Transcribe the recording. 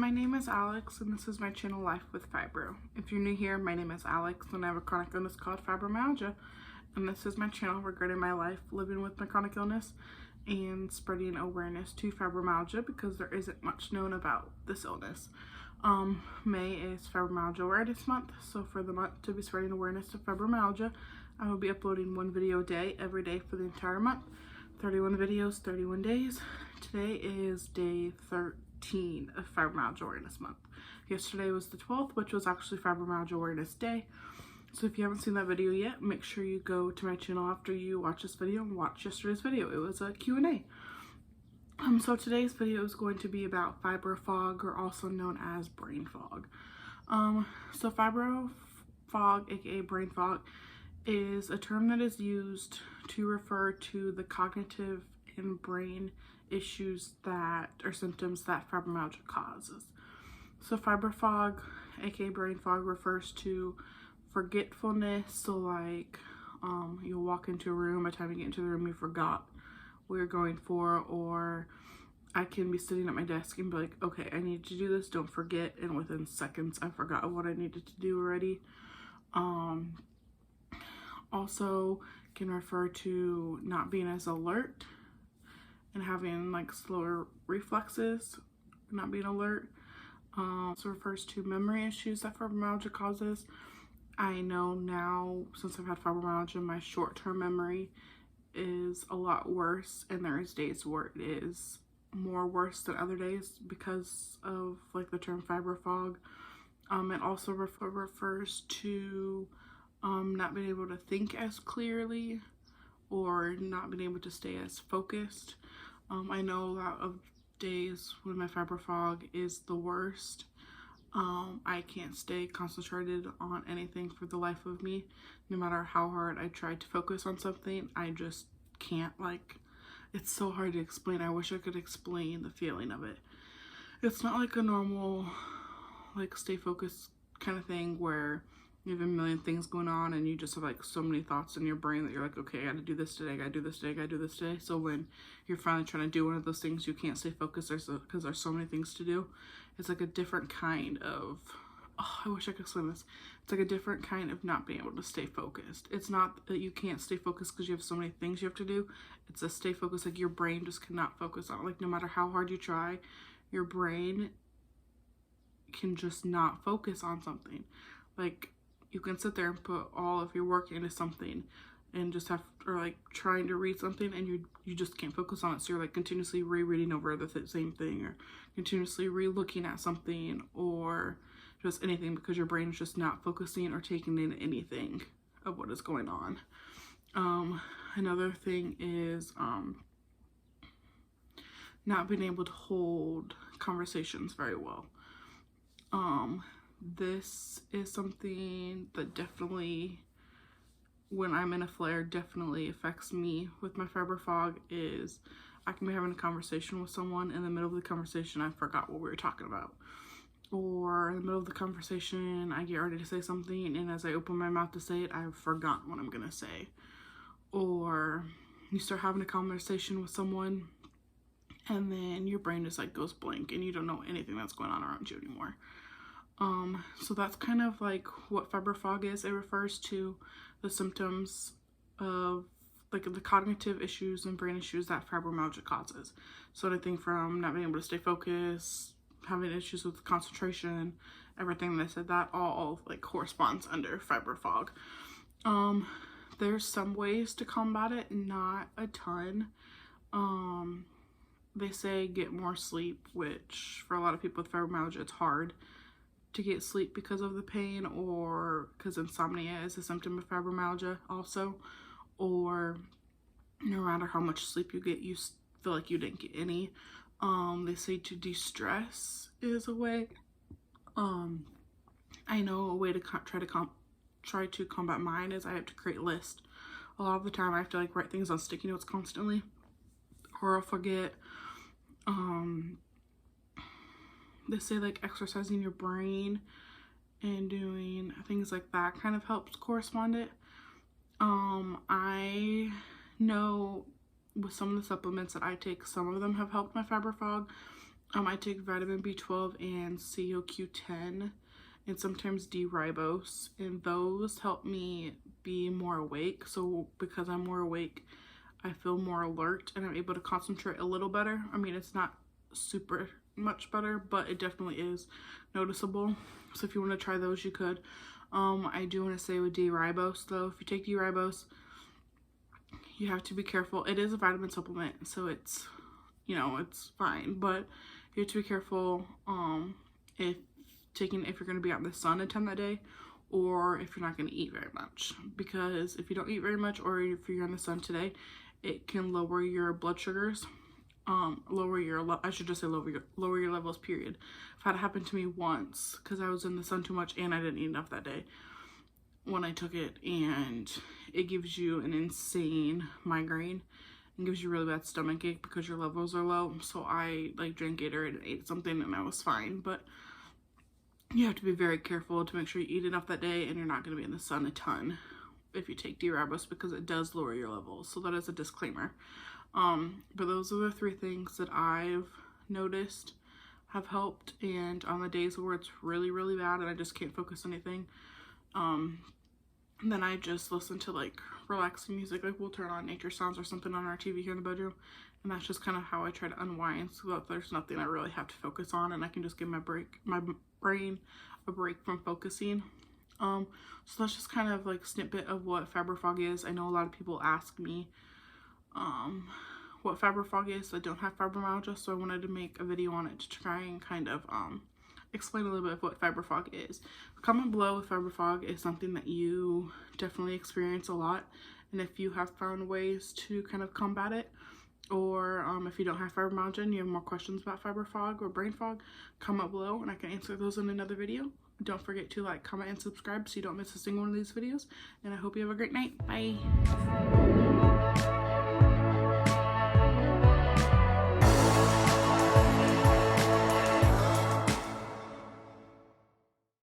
my name is Alex and this is my channel Life with Fibro. If you're new here, my name is Alex and I have a chronic illness called fibromyalgia, and this is my channel regarding my life living with my chronic illness and spreading awareness to fibromyalgia because there isn't much known about this illness. May is Fibromyalgia Awareness Month, so for the month to be spreading awareness to fibromyalgia, I will be uploading one video a day every day for the entire month. 31 videos, 31 days. Today is day 13 of Fibromyalgia Awareness Month. Yesterday was the 12th, which was actually Fibromyalgia Awareness Day. So if you haven't seen that video yet, make sure you go to my channel after you watch this video and watch yesterday's video. It was a Q&A. So today's video is going to be about Fibro Fog, or also known as brain fog. So Fibro Fog, aka brain fog, is a term that is used to refer to the cognitive and brain issues that or symptoms that fibromyalgia causes. So Fibro Fog, aka brain fog, refers to forgetfulness. So like you'll walk into a room, by the time you get into the room you forgot what you're going for, or I can be sitting at my desk and be like, okay, I need to do this, don't forget, and within seconds I forgot what I needed to do already. Also can refer to not being as alert and having like slower reflexes, not being alert. Also refers to memory issues that fibromyalgia causes. I know now, since I've had fibromyalgia, my short-term memory is a lot worse, and there is days where it is more worse than other days because of like the term Fibro Fog. It also refers to not being able to think as clearly or not being able to stay as focused. I know a lot of days when my Fibro Fog is the worst. I can't stay concentrated on anything for the life of me. No matter how hard I try to focus on something, I just can't. Like, it's so hard to explain. I wish I could explain the feeling of it. It's not like a normal like stay focused kind of thing where you have a million things going on and you just have like so many thoughts in your brain that you're like, okay, I gotta do this today, I gotta do this today, I gotta do this today. So when you're finally trying to do one of those things, you can't stay focused because there's so many things to do. It's like a different kind of, oh, I wish I could explain this. It's like a different kind of not being able to stay focused. It's not that you can't stay focused because you have so many things you have to do. It's a stay focused, like your brain just cannot focus on it. Like no matter how hard you try, your brain can just not focus on something. Like you can sit there and put all of your work into something and just have, or like trying to read something, and you just can't focus on it. So you're like continuously rereading over the same thing, or continuously re-looking at something, or just anything, because your brain is just not focusing or taking in anything of what is going on. Another thing is not being able to hold conversations very well. This is something that definitely, when I'm in a flare, definitely affects me with my Fibro Fog. Is I can be having a conversation with someone, in the middle of the conversation I forgot what we were talking about, or in the middle of the conversation I get ready to say something, and as I open my mouth to say it, I've forgotten what I'm gonna say. Or you start having a conversation with someone and then your brain just like goes blank and you don't know anything that's going on around you anymore. So that's kind of like what Fibro Fog is. It refers to the symptoms of like the cognitive issues and brain issues that fibromyalgia causes. So anything from not being able to stay focused, having issues with concentration, everything that I said, that all like corresponds under Fibro Fog. There's some ways to combat it, not a ton. They say get more sleep, which for a lot of people with fibromyalgia, it's hard to get sleep because of the pain, or because insomnia is a symptom of fibromyalgia also, or no matter how much sleep you get, you feel like you didn't get any. They say to de-stress is a way. I know a way to try to combat mine is I have to create a list. A lot of the time I have to like write things on sticky notes constantly, or I'll forget. They say like exercising your brain and doing things like that kind of helps correspond it. I know with some of the supplements that I take, some of them have helped my Fibro Fog. I take vitamin B12 and CoQ10 and sometimes D-ribose, and those help me be more awake. So because I'm more awake, I feel more alert and I'm able to concentrate a little better. I mean, it's not super much better, but it definitely is noticeable. So if you want to try those, you could. I do want to say with D-ribose though, if you take D-ribose, you have to be careful. It is a vitamin supplement, so it's, you know, it's fine, but you have to be careful if you're going to be out in the sun a ton that day, or if you're not going to eat very much, because if you don't eat very much, or if you're in the sun today, it can lower your blood sugars, lower your levels, period. I've had it happen to me once because I was in the sun too much and I didn't eat enough that day when I took it, and it gives you an insane migraine and gives you really bad stomach ache because your levels are low. So I like drank Gatorade and ate something and I was fine, but you have to be very careful to make sure you eat enough that day and you're not going to be in the sun a ton if you take D-ribose, because it does lower your levels. So that is a disclaimer. But those are the 3 things that I've noticed have helped, and on the days where it's really, really bad and I just can't focus on anything, then I just listen to like relaxing music. Like we'll turn on nature sounds or something on our TV here in the bedroom, and that's just kind of how I try to unwind, so that there's nothing I really have to focus on and I can just give my brain a break from focusing. So that's just kind of like a snippet of what Fibro Fog is. I know a lot of people ask me what Fibro Fog is. I don't have fibromyalgia, so I wanted to make a video on it to try and kind of explain a little bit of what Fibro Fog is. Comment below if Fibro Fog is something that you definitely experience a lot, and if you have found ways to kind of combat it, or if you don't have fibromyalgia and you have more questions about Fibro Fog or brain fog, comment below and I can answer those in another video. Don't forget to like, comment, and subscribe so you don't miss a single one of these videos, and I hope you have a great night. Bye.